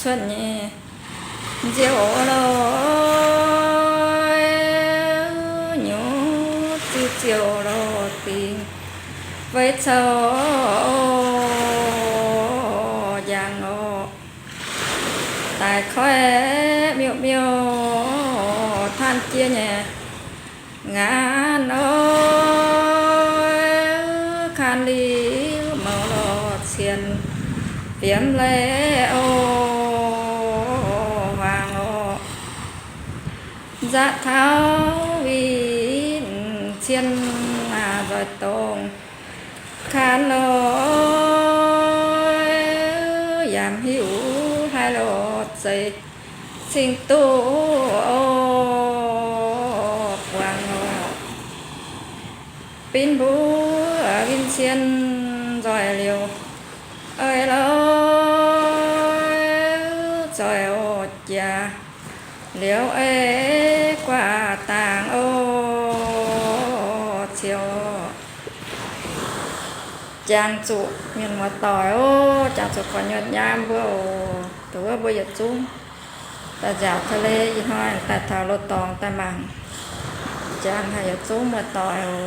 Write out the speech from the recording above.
xuân nhẹ diệu lối nhớ chiều chiều đồ tình với châu giang ngộ tại khóe miêu miêu than chia nhẹ ngàn ôi khan đi màu lọt xiên viêm lệ ô hoàng ô dạ tháo vì chiên rồi tông khan lôi giảm hiểu hai lọt dây sinh tu hoàng ô pin bú ở bên xiên rồi liều ơi lối rồi ô già liều ê quả tàng ô chiều chàng chủ miền một tỏi ô chàng chủ còn nhợt nham bữa tối bây giờ chung ta dạoทะเลยี่ห้อแต่ทาโรตองแต่มังจางให้chung một tỏi ô